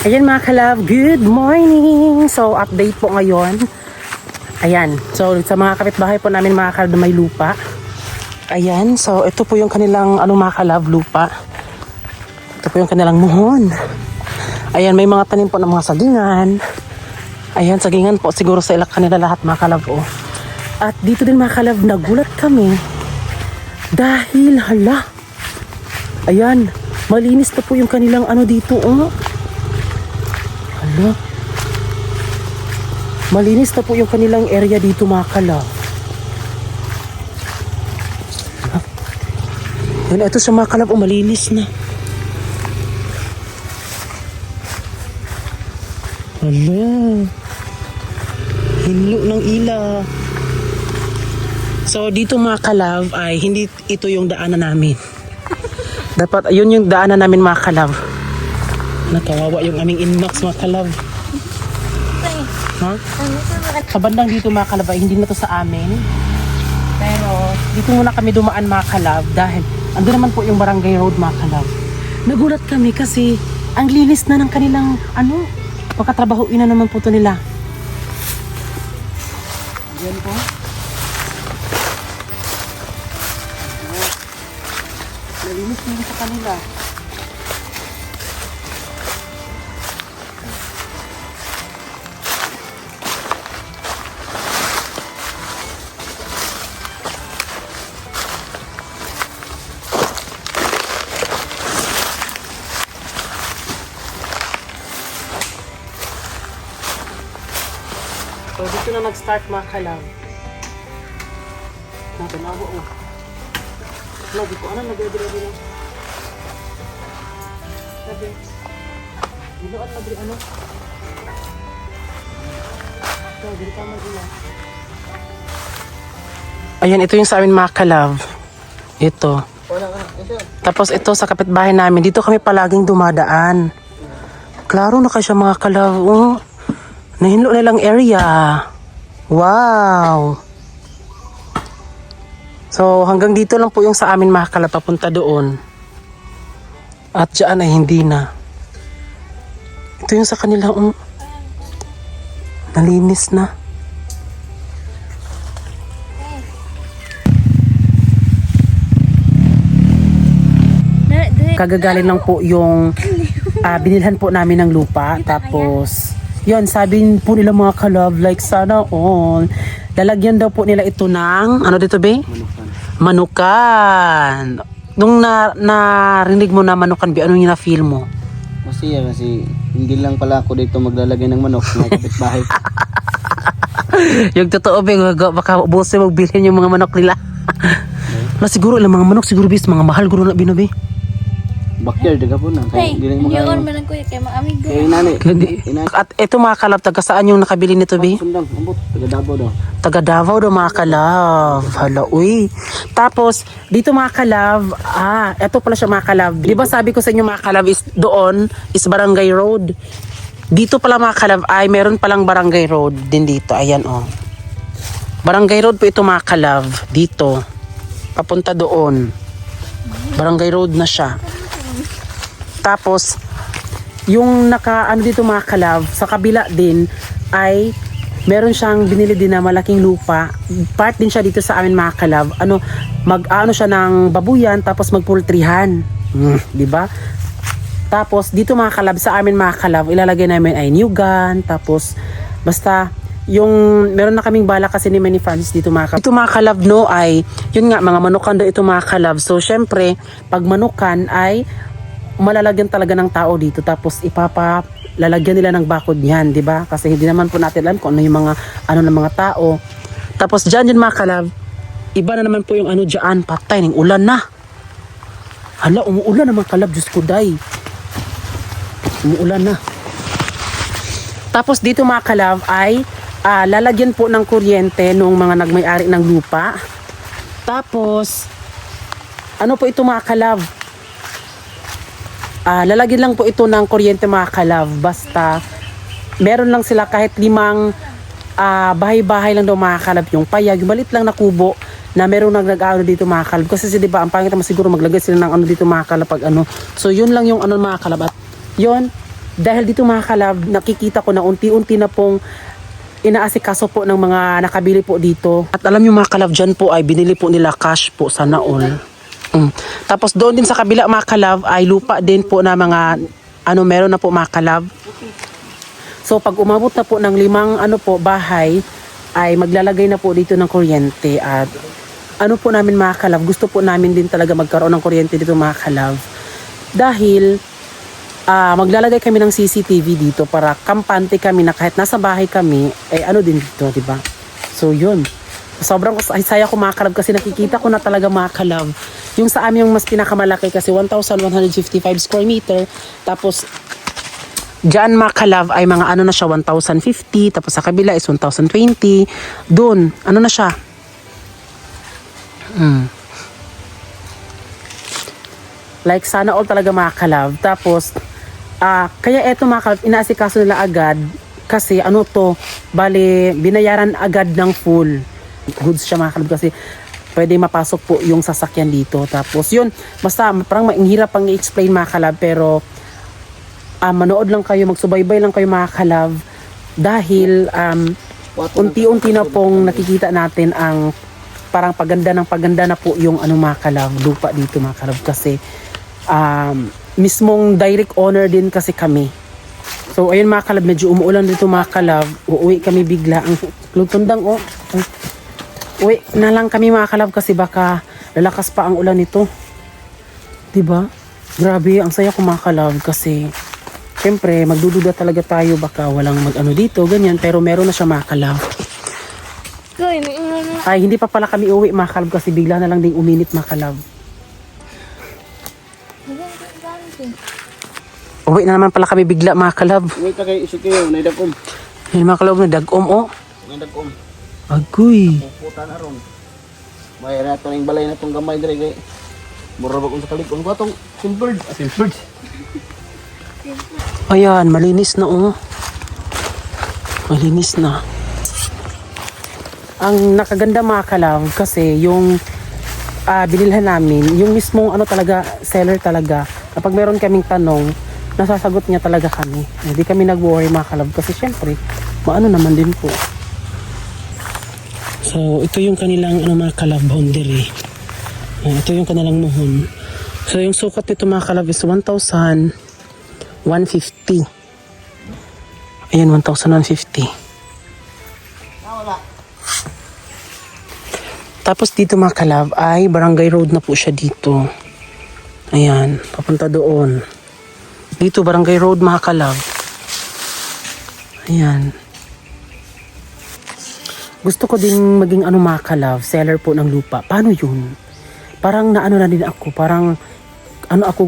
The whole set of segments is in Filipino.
Ayan mga kalab, good morning! So update po ngayon. Ayan, so sa mga kapitbahay po namin mga kalab na may lupa. Ayan, so ito po yung kanilang mga kalab, lupa. Ito po yung kanilang muhon. Ayan, may mga tanim po ng mga sagingan. Ayan, sagingan po siguro sa ilak kanila lahat mga kalab po. At dito din mga kalab, nagulat kami. Dahil hala. Ayan, malinis na po yung kanilang dito Hala. Malinis na po yung kanilang area dito mga kalab. Yan, ito sa mga kalab, malinis na. Hala. Hinlo ng ila. So dito mga kalab ay hindi ito yung daanan namin. Dapat ayun yung daanan namin mga kalab. Nakawawa yung aming inmax mga kalab. Ha? Sa bandang dito mga kalab ay hindi na to sa amin. Pero dito muna kami dumaan mga kalab dahil ando naman po yung barangay road mga kalab. Nagulat kami kasi ang linis na ng kanilang pagkatrabahoin na naman po to nila. Yan po. Nalinis na sa kanila. So dito na nag-start mga kalab. Natanawa Lagi ko nagdadiri lang. Sabi. Dinuan nagdiri So, dito tama din. Ayan, ito yung sa amin mga kalab. Ito. Tapos ito sa kapitbahay namin. Dito kami palaging dumadaan. Klaro na kasi mga kalab. Nahinlo nilang area. Wow. So hanggang dito lang po yung sa amin mga kalab, papunta doon. At dyan ay hindi na. Ito yung sa kanila. Nalinis na. Kagagaling lang po yung binilhan po namin ng lupa. Tapos yun, sabi po nila mga kalab, like sana all. Lalagyan daw po nila ito ng, dito be? Manukan. Nung narinig mo na manukan, ano yung na-feel mo? Masaya kasi hindi lang pala ako dito maglalagay ng manok na kapitbahay. Yung totoo be, baka bose magbilhin yung mga manok nila. Na siguro ilang mga manok, siguro bis, mga mahal guro na binabi. Backyard ka po na. Hey, yun man ang kuya kay mga amigo. Kaya nani. At ito mga kalab, taga saan yung nakabili nito be? Sundang, ambot, taga Davao daw. Taga Davao daw mga kalab. Hala, uy. Tapos, dito mga kalab, eto pala siya mga kalab. Di ba sabi ko sa inyo mga kalab is doon, is Barangay Road. Dito pala mga kalab ay meron palang Barangay Road din dito. Ayan Barangay Road po ito mga kalab. Dito. Papunta doon. Barangay Road na siya. Tapos, yung dito mga kalab, sa kabila din ay meron siyang binili din na malaking lupa. Part din siya dito sa amin mga kalab. Mag-ano siya ng babuyan tapos magpultrihan. Di ba? Tapos dito mga kalab, sa amin mga kalab, ilalagay namin ay new gun. Tapos basta yung meron na kaming bala kasi ni Manny Francis dito mga kalab. Dito mga kalab ay yun nga mga manukan daw ito mga kalab. So syempre, pag manukan ay malalagyan talaga ng tao dito, tapos lalagyan nila ng bakod niyan, di ba? Kasi hindi naman po natin alam kung ano yung mga ng mga tao. Tapos diyan mga kalab, iba na naman po yung diyan, patay ng ulan na. Hala, umuulan naman kalab, Diyos ko day. Umuulan na. Tapos dito mga kalab ay lalagyan po ng kuryente nung mga nagmay-ari ng lupa. Tapos po ito mga kalab? Lalagyan lang po ito ng kuryente mga kalab. Basta meron lang sila kahit 5 bahay-bahay lang daw mga kalab yung payag. Yung malit lang na kubo na merong nag-ano dito mga kalab. Kasi diba ang pangit naman siguro maglagay sila ng dito mga kalab pag So yun lang yung mga kalab. At yun, Dahil dito mga kalab, nakikita ko na unti-unti na pong inaasikaso po ng mga nakabili po dito. At alam nyo mga kalab, dyan po ay binili po nila cash po, sana all. Tapos doon din sa kabila mga kalab ay lupa din po na mga meron na po mga kalab. So pag umabot na po ng 5 bahay ay maglalagay na po dito ng kuryente. At po namin mga kalab, gusto po namin din talaga magkaroon ng kuryente dito mga kalab. Dahil maglalagay kami ng CCTV dito para kampante kami na kahit nasa bahay kami din dito, di ba? So yun. Sobrang saya ko mga kalab kasi nakikita ko na talaga mga kalab. Yung sa amin yung mas pinakamalaki kasi 1,155 square meter. Tapos dyan mga kalab ay mga na siya 1,050. Tapos sa kabila is 1,020. Doon, na siya? Like sana all talaga mga kalab. Tapos kaya eto mga kalab, inaasikaso nila agad kasi bale binayaran agad ng full goods siya mga kalab kasi pwede mapasok po yung sasakyan dito. Tapos yun, basta parang mahirap pang i-explain mga kalab, pero manood lang kayo, magsubaybay lang kayo mga kalab dahil unti-unti na pong nakikita natin ang parang paganda na po yung mga kalab, lupa dito mga kalab kasi mismong direct owner din kasi kami. So ayun mga kalab, medyo umuulan dito mga kalab, uuwi kami bigla. Ang lugtundang uwi na lang kami mga kalab kasi baka lalakas pa ang ulan nito. Diba? Grabe, ang saya ko mga kalab kasi syempre magdududa talaga tayo baka walang dito, ganyan, pero meron na siya mga kalab. Ay, hindi pa pala kami uwi mga kalab kasi bigla na lang ding uminit mga kalab. Uwi na naman pala kami bigla mga kalab. Uwi ka kay isip kayo, naidagom. Yan mga kalab, nagdagom Naidagom. Agoy. Puputa na ron. May nato ng balay na itong gamay dire kay mura ba kung sa kalikon ko itong silbird. Silbird. Ayan, malinis na Malinis na. Ang nakaganda mga kalab kasi yung binilhan namin, yung mismong talaga, seller talaga. Kapag meron kaming tanong, nasasagot niya talaga kami. Hindi kami nag-worry mga kalab kasi syempre, maano naman din po. So, ito yung kanilang mga kalab boundary. Ito yung kanilang muhon. So, yung sukat nito mga kalab is 1,150. Ayan, 1,150. Tapos dito mga kalab ay barangay road na po siya dito. Ayan, papunta doon. Dito barangay road mga kalab. Ayan. Gusto ko din maging mga kalab, seller po ng lupa. Paano yun? Parang na din ako. Parang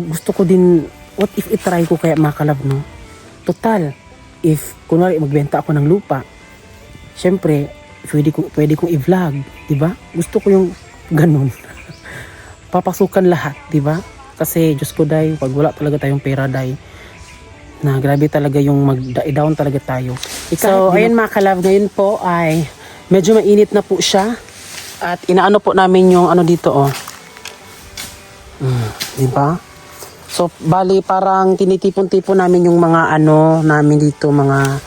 gusto ko din, what if itry ko kaya mga kalab, no? Total, if kunwari magbenta ako ng lupa, syempre, pwede kong i-vlog, di ba? Gusto ko yung ganun. Papasukan lahat, di ba? Kasi Diyos ko day, pag wala talaga tayong pera day, na grabe talaga yung mag-down talaga tayo. So, ayun mga kalab, ngayon po ay medyo mainit na po siya. At inaano po namin yung dito di ba? So, bali parang tinitipon-tipon namin yung mga namin dito, mga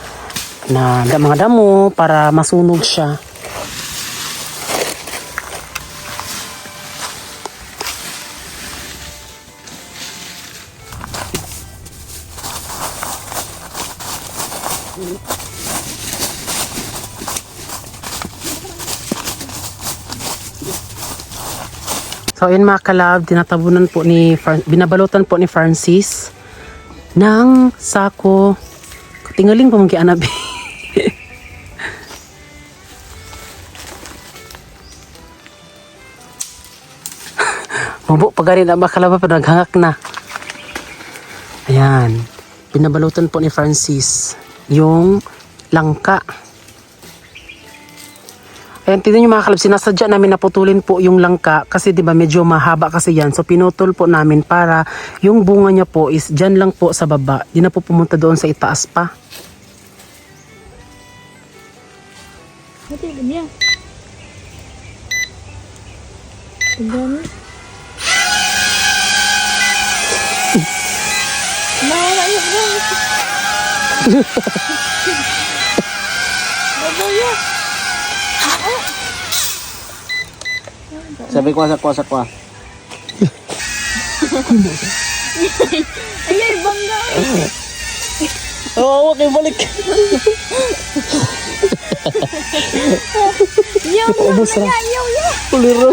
damo para masunog siya. So ayun mga kalab, binabalutan po ni Francis ng sako. Tingaling po mga anabi. Mabu pagarin na mga kalab pa naghangak na. Ayan, binabalutan po ni Francis yung langka. Ayan, tignan nyo mga kalab, sinasadya namin na putulin po yung langka kasi diba medyo mahaba kasi yan. So pinutol po namin para yung bunga niya po is dyan lang po sa baba. Di na po pumunta doon sa itaas pa. Mati, ganyan. Ganyan. Nawala yun. Baboya. Sabi ko, sakwa. Ay, bangga. Oo, okay, balik. Yaw, Ubus na. yaw. Kuliro.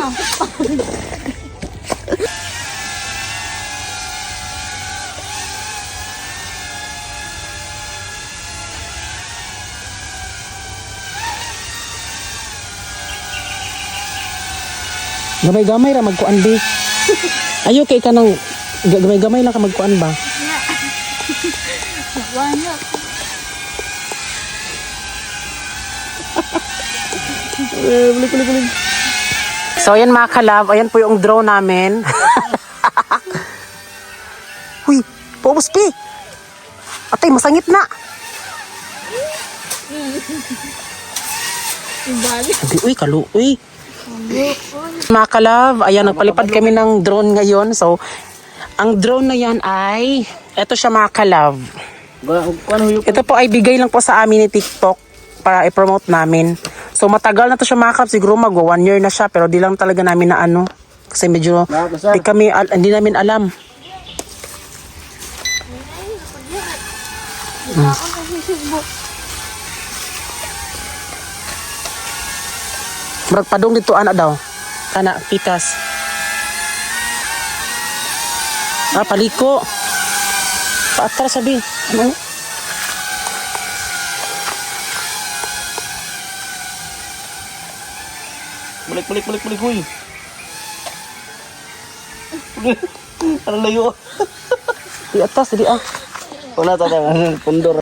Gamay-gamay ra magkuan di. Ayo kay ka nang gamay-gamay lang ka magkuan ba? Wala. Balik. So ayan mga kalab, ayan po yung drone namin. Uy, paubos pi. Atay, masangit na. Ibalik. Sabi, uy, uy. Mga kalab, ayan, nagpalipad kami ng drone ngayon. So, ang drone na yan ay, eto siya mga kalab. Ito po ay bigay lang po sa amin ni TikTok para i-promote namin. So matagal na to siya mga kalab, siguro magwa 1 year na siya pero di lang talaga namin na ano. Kasi medyo hindi namin alam. Murag padong dito ana daw. Kana pikas. Paliko. Paatras sabi. Ano? Balik, huy. Ano layo? Di atas, di ah. Wala tatang pundor.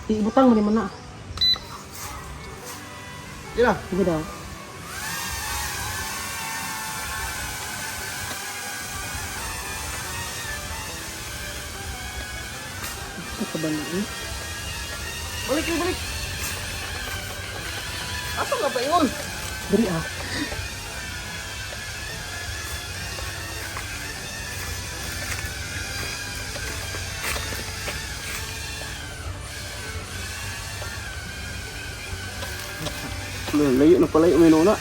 Ibutang mo naman na. Di na. Sige daw. Balik. Asa nga ba yun? Diri ah. Layo na pala yung minuna.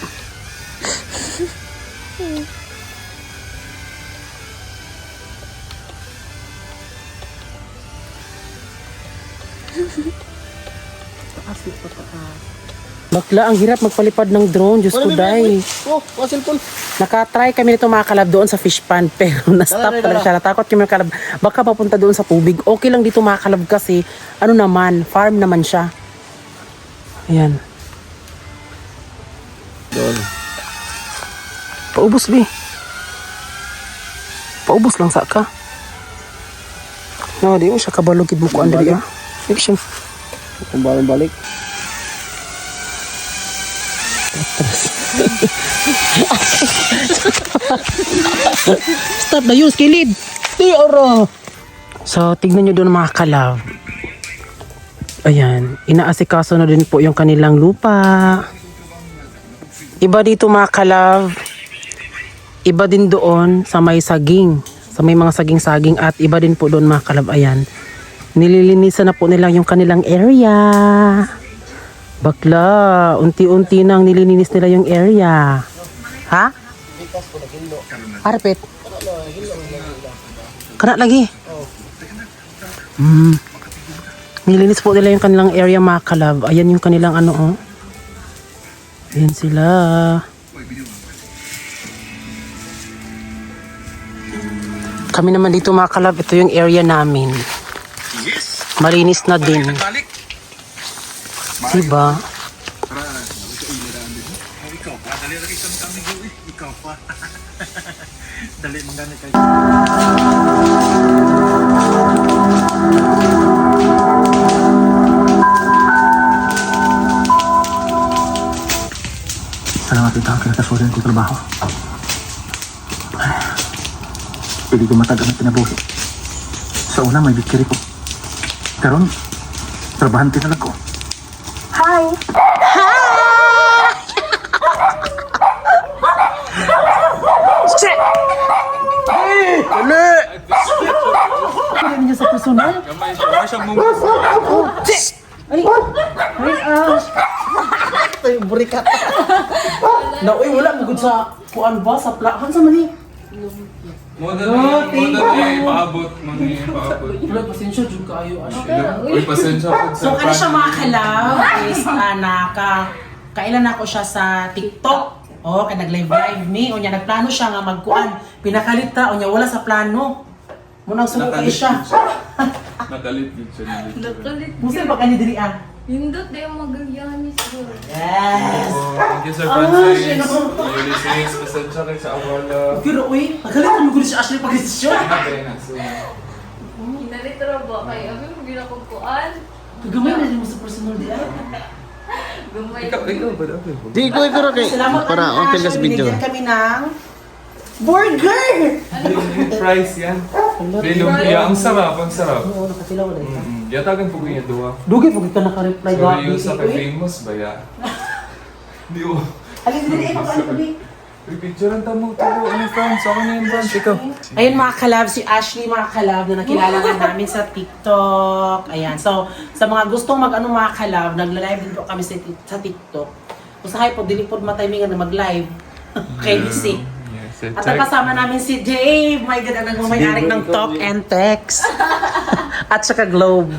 Bakla, ang hirap magpalipad ng drone. Diyos ko, day. Oh, cellphone. Nakatry kami nito mga kalab doon sa fish pond pero na-stop talaga siya. Natakot kami mga kalab. Baka papunta doon sa tubig. Okay lang dito mga kalab kasi ano naman, farm naman siya. Ayan. Doon. Paubos, bi. Paubos lang sa ka. No, di mo siya kabalugid mo ko andali ah. Fiction. Kung balik. Stop na yun, skilid. Di, oro. So, tignan nyo doon mga kalab. Ayan, inaasikaso na din po yung kanilang lupa. Iba dito mga kalab. Iba din doon sa may saging. Sa may mga saging-saging at iba din po doon mga kalab. Ayan, nililinisan na po nila yung kanilang area. Bakla, unti-unti nang nililinis nila yung area. Ha? Arpit. Kana lagi. Nilinis po nila yung kanilang area mga kalab. Ayan yung kanilang ano oh. Ayan sila. Kami naman dito mga kalab, ito yung area namin. Malinis na din. Diba? Salamat ito ang kinakasurin ko trabaho. Pili ko matagal na pinabuhi. Sa una may bikiri ko. Karon, trabahante na lang ko. Hi. Shit! Hey! kilala niya sa personal. Gamay siya. Wala siyang mungkos. Ay, Ash. Ito yung burikat. Na, uy, wala mo good sa kuan ba? Sa plahan sa mani. Muna na paabot. Wala, pasensya, dyan kaayo, Ash. Uy, pasensya po sa So, ano siya mga kalaw is, kailan ako siya sa TikTok. Oh, kaya nag-live me. O niya, nagplano siya nga magkuan. Pinakalit ta, o niya, wala sa plano. Munang suko kayo siya. Nakalit din siya. Nakalit. Musa ba kani diri ah? Hindot na yung magayahan niya siguro. Yes! Thank you, Sir Ah, Francis. siya na po. Ulysses, pasensya kayo sa awala. Pero uy, nagalitan mo gulo si Ashley pag-desisyon. Okay na, so... Kinalitro ba kayo? Abi mo gila kong kuan. Kagamay na din mo sa personal di ay. Gamay. Ikaw ba dapat? Di ko pero kay Salamat para Ash. okay kas video. Binigyan kami ng burger! Fries yan. Lumpia, ang sarap, ang sarap. Oo, nakatilaw na ito. Yatagan po kayo duwa. Dugi, pag ka naka-reply So, ba? yung sa kay famous ba ya? Di ko. Alin din eh, paano ko din? Picture ang tamo to. Ano France? Ako na yung France. Ikaw. Ayun mga kalab, si Ashley mga kalab na nakilala nga namin sa TikTok. Ayan, so sa mga gustong mag-ano mga kalab, nagla-live din po kami sa TikTok. Kung sa po, dili po matimingan na mag-live. Kay Lizzie. Yes, At kasama namin si Dave. My God, ang nagmamayari ng Talk and Text. At saka Globe.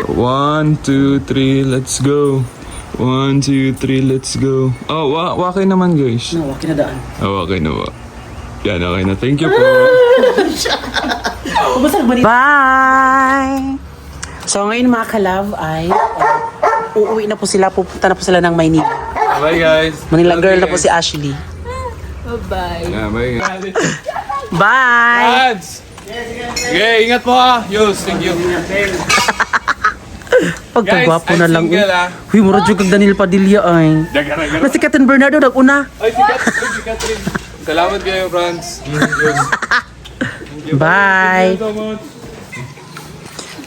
1, 2, 3, let's go. 1, 2, 3, let's go. Oh, wakay naman guys. No, okay na daan. Oh, okay na ba? Yan, okay na. Thank you po. Bye! So ngayon mga kalab ay uuwi na po sila, pupunta na po sila ng Maynila. Bye guys. Manila girl na po si Ashley. Bye-bye. Yeah, bye guys. Bye! Lads! Okay, ingat po ah. Yos, thank you. Pagkagwapo na lang. single ah. Huy, mura jud kag Daniel Padilla ay. Daga. Na si Catherine Bernardo nag-una. Ay, si Catherine. Salamat kayo, Franz. Yos. Bye! Thank you so much.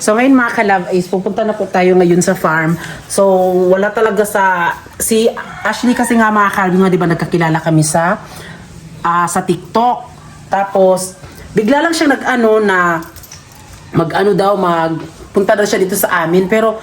So ngayon mga kalab is pupunta na po tayo ngayon sa farm. So wala talaga si Ashley kasi nga mga kalab, nga di ba nagkakilala kami sa TikTok. Tapos bigla lang siya magpunta daw siya dito sa amin, pero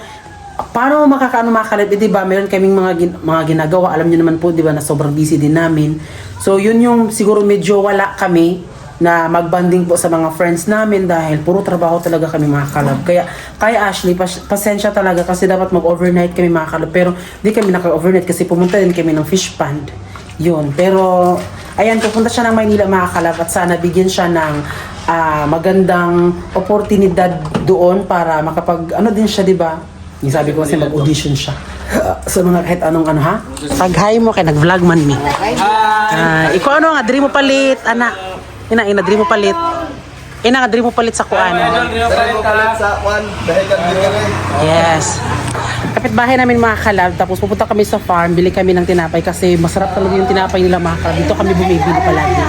paano makakaano mga kalab, di ba meron kaming mga ginagawa, alam niyo naman po di ba na sobrang busy din namin. So yun yung siguro medyo wala kami na magbanding po sa mga friends namin dahil puro trabaho talaga kami mga kalab. Kaya Ashley, pasensya talaga kasi dapat mag-overnight kami mga kalab. Pero di kami naka-overnight kasi pumunta din kami ng fish pond. Yun. Pero ayan, pupunta siya ng Maynila mga kalab at sana bigyan siya ng magandang oportunidad doon para din siya, di ba? Yung sabi ko kasi mag-audition siya. Sa mga kahit anong ha? Pag-hi mo kay nag-vlog man mi. Ikaw nga, diri mo palit, anak. Ina, diri mo palit. Diri mo palit sa kuan. Yes. Kapitbahay namin mga kalab, tapos pupunta kami sa farm, bili kami ng tinapay kasi masarap talaga yung tinapay nila mga kalab. Dito kami bumibili palagi.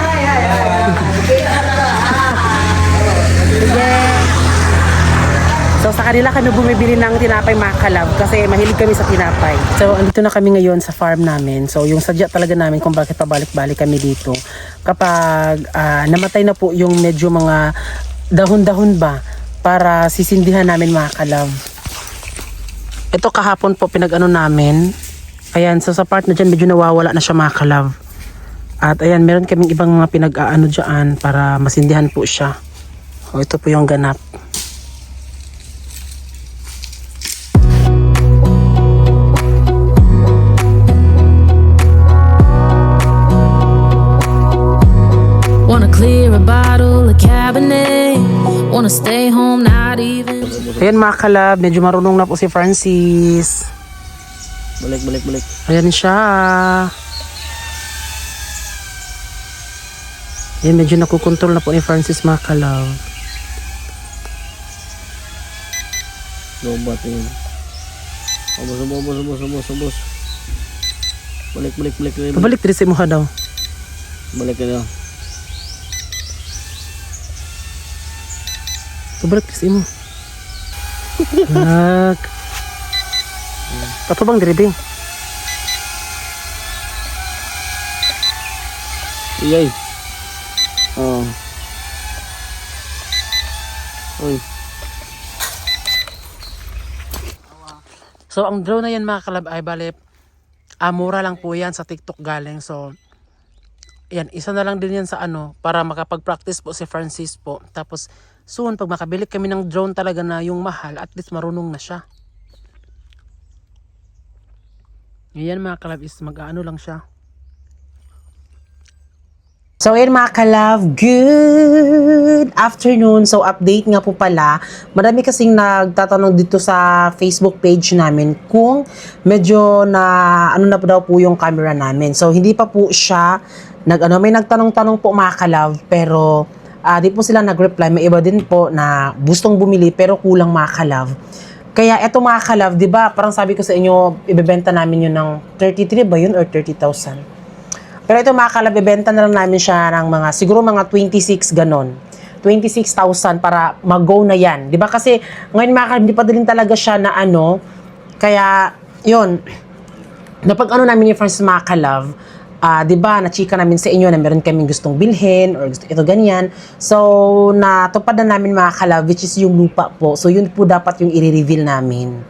So sa kanila kami bumibili ng tinapay mga kalab kasi mahilig kami sa tinapay. So andito na kami ngayon sa farm namin. So yung sadya talaga namin kung bakit pabalik-balik kami dito. Kapag namatay na po yung medyo mga dahon-dahon ba para sisindihan namin mga kalab. Ito kahapon po pinag-ano namin. Ayan, so sa part na dyan medyo nawawala na siya mga kalab. At ayan, meron kaming ibang mga pinag-aano dyan para masindihan po siya. O ito po yung ganap. Wanna clear a bottle of Cabernet. Wanna stay home, not even. Ayan mga kalab, medyo marunong na po si Francis. Balik. Ayan siya. Ayan, medyo nakukontrol na po ni Francis mga kalab. Lobat yun. Ubos. Balik. Pabalik diri sa imuha daw. Balik ka daw. Pabalik diri sa imo. Nak. Kato bang diri bing? Iyay. Oh. Uy. So, ang drone na yan mga kalab ay bale, mura lang po yan sa TikTok galing. So, yan, isa na lang din yan sa para makapag-practice po si Francis po. Tapos, soon, pag makabili kami ng drone talaga na yung mahal, at least marunong na siya. Yan mga kalab is mag-ano lang siya. So ayan mga kalab, good afternoon. So update nga po pala, marami kasing nagtatanong dito sa Facebook page namin kung medyo na na daw po yung camera namin. So hindi pa po siya may nagtanong-tanong po mga kalab, pero di po sila nag-reply. May iba din po na gustong bumili pero kulang mga kalab. Kaya eto mga kalab, di ba parang sabi ko sa inyo, ibebenta namin yun ng 33 ba yun or 30,000? Pero ito mga kalab, ibenta na lang namin siya ng siguro mga 26 ganon. 26,000 para mag-go na yan. Di ba kasi ngayon mga kalab, hindi pa din talaga siya na kaya yun, napag namin yung Francis mga kalab, di ba, na-chika namin sa inyo na meron kaming gustong bilhin or gusto ito ganyan. So, natupad na namin mga kalab, which is yung lupa po. So, yun po dapat yung i-reveal namin.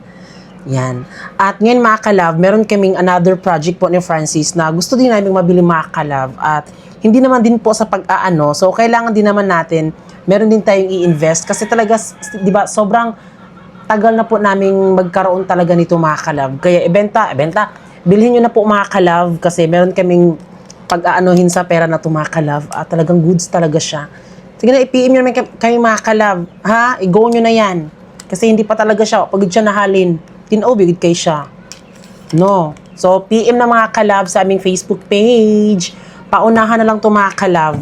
Yan. At ngayon mga kalab, meron kaming another project po ni Francis na gusto din namin mabili mga kalab. At hindi naman din po sa pag-aano. So, kailangan din naman natin, meron din tayong i-invest. Kasi talaga, di ba, sobrang tagal na po naming magkaroon talaga nito mga kalab. Kaya ibenta. Bilhin nyo na po mga kalab kasi meron kaming pag-aanohin sa pera na ito mga kalab. At talagang goods talaga siya. Sige na, i-PM nyo naman kayo mga kalab. Ha? I-go nyo na yan. Kasi hindi pa talaga siya. Pagod siya nahalin. Tinobigid kay siya. No. So, PM na mga kalab sa aming Facebook page. Paunahan na lang to mga kalab.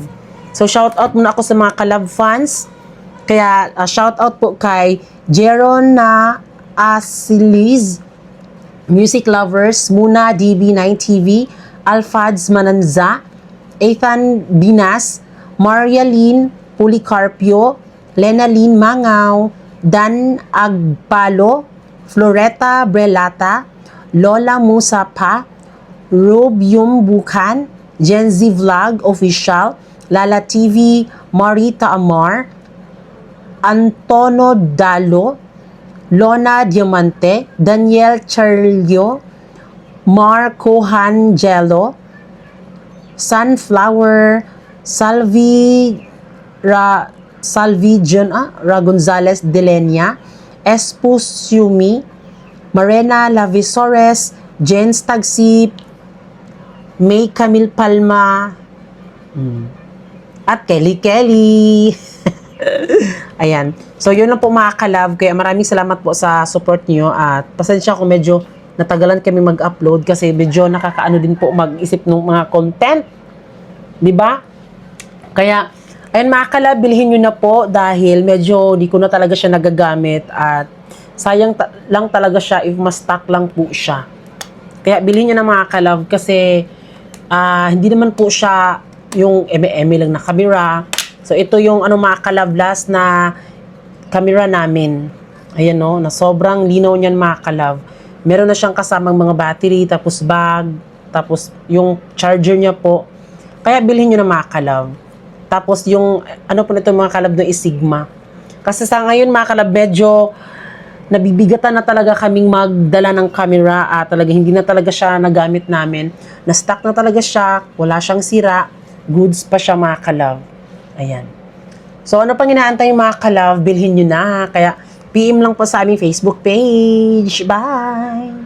So, shout out muna ako sa mga kalab fans. Kaya, shout out po kay Jeron na Asiliz, Music Lovers, Muna DB9TV, Alfads Mananza, Ethan Binas, Marialyn Policarpio, Lenalyn Mangaw, Dan Agpalo, Floreta Brelata, Lola Musapa, Rubium Bukan, Gen Z Vlog Official, Lala TV, Marita Amar, Antono Dalo, Lona Diamante, Daniel Charlio, Marco Hangelo, Sunflower, Salvijon Gonzales Delenia, Esposumi, Marena Lavisores, Jens Tagsip, May Camille Palma, at Kelly. Ayan. So, yun lang po mga kalab. Kaya maraming salamat po sa support niyo at pasensya kung medyo natagalan kami mag-upload kasi medyo nakakaano din po mag-isip ng mga content. 'Di ba? Kaya, ayun mga kalab, bilhin nyo na po dahil medyo di ko na talaga siya nagagamit at sayang lang talaga siya if ma-stock lang po siya. Kaya bilhin nyo na mga kalab kasi hindi naman po siya yung eme-eme lang na camera. So ito yung mga kalab last na camera namin. Ayan na sobrang linaw niyan mga kalab. Meron na siyang kasamang mga battery, tapos bag, tapos yung charger niya po. Kaya bilhin nyo na mga kalab. Tapos yung, po nito mga kalab na Sigma. Kasi sa ngayon mga kalab, medyo nabibigatan na talaga kaming magdala ng camera at talaga hindi na talaga siya nagamit namin. Na-stock na talaga siya, wala siyang sira, goods pa siya mga kalab. Ayan. So ano pang inaantay mga kalab, bilhin nyo na. Kaya PM lang po sa aming Facebook page. Bye!